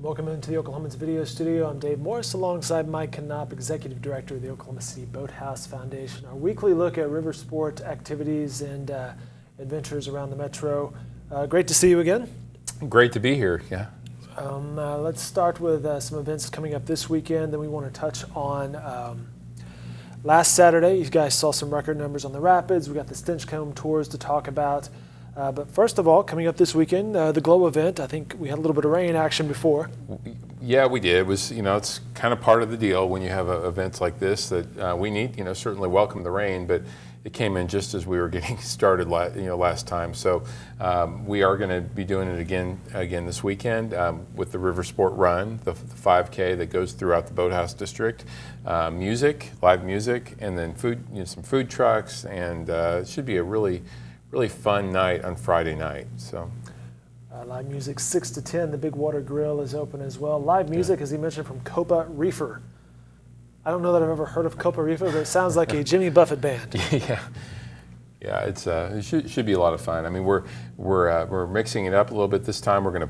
Welcome into the Oklahomans video studio. I'm Dave Morris alongside Mike Knopp, Executive Director of the Oklahoma City Boathouse Foundation. Our weekly look at river sport activities and adventures around the metro. Great to see you again. Great to be here, yeah. Let's start with some events coming up this weekend. Then we want to touch on last Saturday. You guys saw some record numbers on the Rapids. We got the Stinchcomb Tours to talk about. But first of all, coming up this weekend, the Glow event. I think we had a little bit of rain action before. Yeah, we did. It was, it's kind of part of the deal when you have events like this that we need, certainly welcome the rain, but it came in just as we were getting started, last time. So we are going to be doing it again this weekend with the Riversport Run, the 5K that goes throughout the Boathouse District. Live music, and then food, some food trucks, and it should be a really fun night on Friday night. So, live music 6 to 10. The Big Water Grill is open as well. Live music, as he mentioned, from Copa Reefer. I don't know that I've ever heard of Copa Reefer, but it sounds like a Jimmy Buffett band. Yeah. It should be a lot of fun. I mean, we're mixing it up a little bit this time. We're going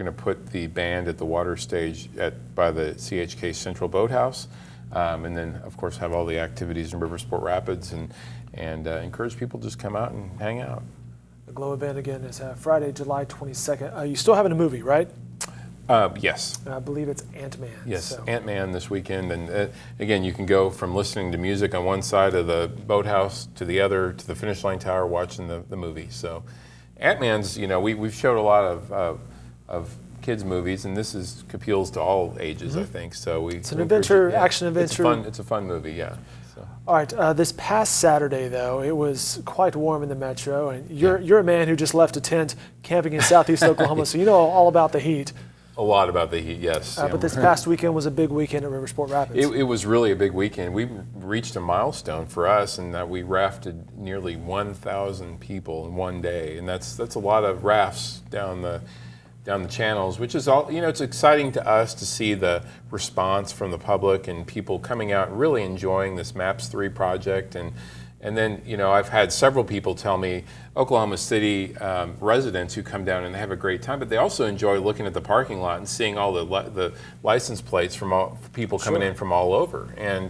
to put the band at the water stage by the CHK Central Boathouse, and then of course have all the activities in Riversport Rapids and encourage people to just come out and hang out. The Glow event again is Friday, July 22nd. You still having a movie, right? Yes. I believe it's Ant-Man. Yes, so. Ant-Man this weekend. And again, you can go from listening to music on one side of the boathouse to the other, to the finish line tower, watching the movie. So Ant-Man's, we've showed a lot of kids movies, and this appeals to all ages, I think. So it's an adventure, action adventure. It's a fun movie, yeah. So. All right, this past Saturday, though, it was quite warm in the metro, and you're a man who just left a tent camping in southeast Oklahoma, so you know all about the heat. A lot about the heat, yes. But this past weekend was a big weekend at Riversport Rapids. It was really a big weekend. We reached a milestone for us, and we rafted nearly 1,000 people in one day, and that's a lot of rafts down the channels, which is all, it's exciting to us to see the response from the public and people coming out and really enjoying this MAPS 3 project. And then, I've had several people tell me, Oklahoma City residents who come down and they have a great time, but they also enjoy looking at the parking lot and seeing all the license plates from people coming in from all over. And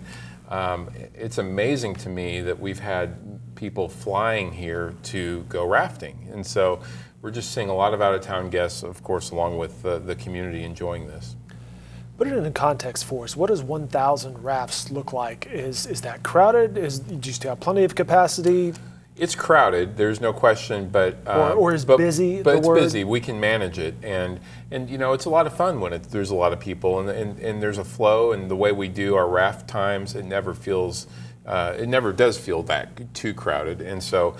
it's amazing to me that we've had people flying here to go rafting. And so we're just seeing a lot of out-of-town guests, of course, along with the community enjoying this. Put it in context for us. What does 1,000 rafts look like? Is that crowded? Do you still have plenty of capacity? It's crowded, there's no question, but or is busy. But it's busy. We can manage it, and it's a lot of fun when there's a lot of people, and there's a flow. And the way we do our raft times, it never does feel that too crowded. And so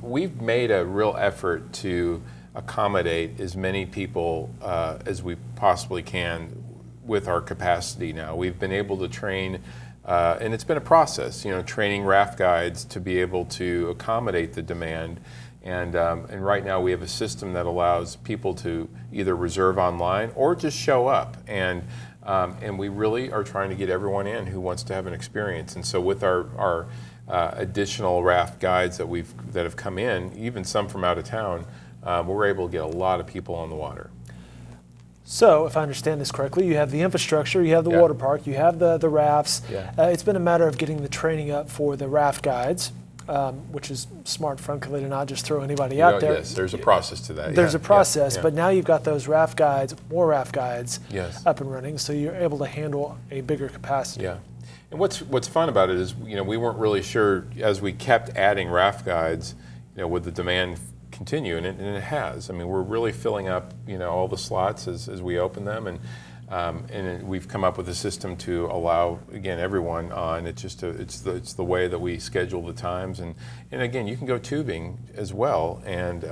we've made a real effort to accommodate as many people as we possibly can with our capacity now. We've been able to train, and it's been a process, training Raft Guides to be able to accommodate the demand. And right now we have a system that allows people to either reserve online or just show up. And we really are trying to get everyone in who wants to have an experience. And so with our additional Raft Guides that have come in, even some from out of town, we're able to get a lot of people on the water. So, if I understand this correctly, you have the infrastructure, you have the water park, you have the rafts. Yeah. It's been a matter of getting the training up for the Raft Guides, which is smart, frankly, to not just throw anybody out there. Yes, there's a process to that. There's a process, but now you've got those Raft Guides, more Raft Guides up and running, so you're able to handle a bigger capacity. Yeah. And what's fun about it is, we weren't really sure, as we kept adding Raft Guides, would the demand continue, and it has. I mean, we're really filling up, all the slots as we open them, and we've come up with a system to allow, again, everyone on. It's the way that we schedule the times, and again, you can go tubing as well, and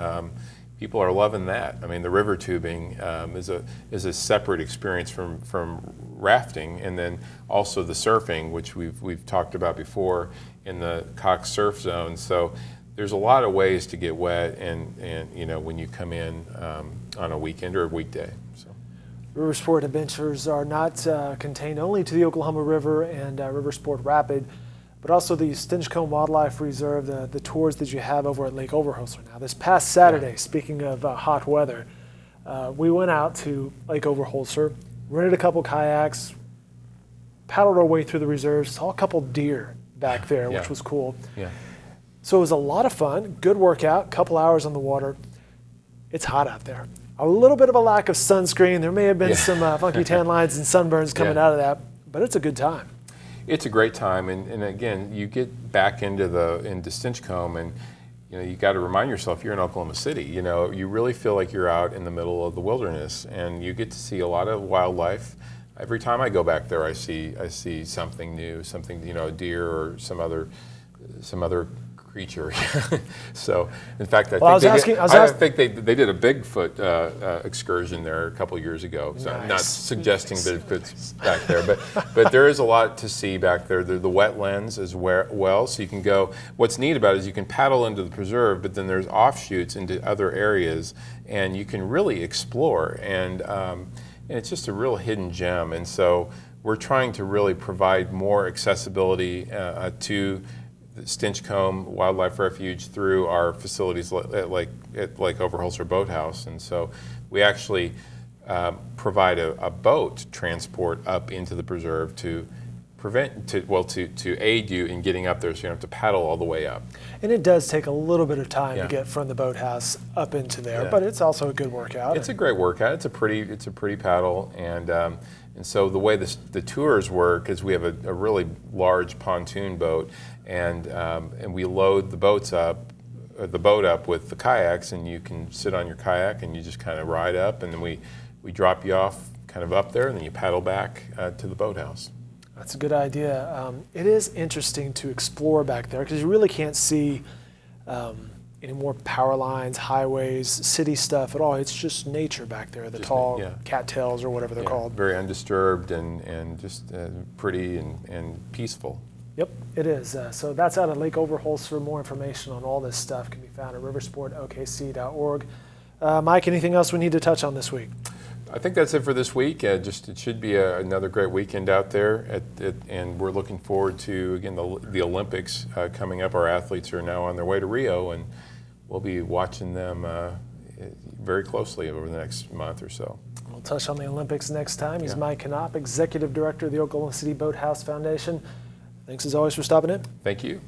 people are loving that. I mean, the river tubing is a separate experience from rafting, and then also the surfing, which we've talked about before in the Cox Surf Zone. So there's a lot of ways to get wet, and when you come in on a weekend or a weekday. So. River sport adventures are not contained only to the Oklahoma River and Riversport Rapid, but also the Stinchcomb Wildlife Reserve, the tours that you have over at Lake Overholser now. This past Saturday, speaking of hot weather, We went out to Lake Overholser, rented a couple kayaks, paddled our way through the reserves, saw a couple deer back there, which was cool. Yeah. So it was a lot of fun, good workout, couple hours on the water. It's hot out there. A little bit of a lack of sunscreen. There may have been some funky tan lines and sunburns coming out of that, but it's a good time. It's a great time, and again, you get back into Stinchcomb, and you got to remind yourself you're in Oklahoma City. You really feel like you're out in the middle of the wilderness, and you get to see a lot of wildlife. Every time I go back there, I see something new, something, a deer or some other creature. So, in fact, I think they did a Bigfoot excursion there a couple years ago. So I'm not suggesting Bigfoot's back there, but there is a lot to see back there. The wetlands as well, so you can go. What's neat about it is you can paddle into the preserve, but then there's offshoots into other areas, and you can really explore. And it's just a real hidden gem. And so we're trying to really provide more accessibility to Stinchcomb Wildlife Refuge through our facilities at Overholser Boathouse, and so we actually provide a boat transport up into the preserve to aid you in getting up there, so you don't have to paddle all the way up. And it does take a little bit of time to get from the boathouse up into there, but it's also a good workout. It's a great workout. It's a pretty paddle, and so the way the tours work is we have a really large pontoon boat, and we load the boat up with the kayaks, and you can sit on your kayak and you just kind of ride up, and then we drop you off kind of up there, and then you paddle back to the boathouse. That's a good idea. It is interesting to explore back there because you really can't see any more power lines, highways, city stuff at all. It's just nature back there, the tall cattails or whatever they're called. Very undisturbed and just pretty and peaceful. Yep, it is. So that's out at Lake Overholser. More information on all this stuff can be found at riversportokc.org. Mike, anything else we need to touch on this week? I think that's it for this week. It should be another great weekend out there, and we're looking forward to, again, the Olympics coming up. Our athletes are now on their way to Rio, and we'll be watching them very closely over the next month or so. We'll touch on the Olympics next time. He's Mike Knopp, Executive Director of the Oklahoma City Boathouse Foundation. Thanks as always for stopping in. Thank you.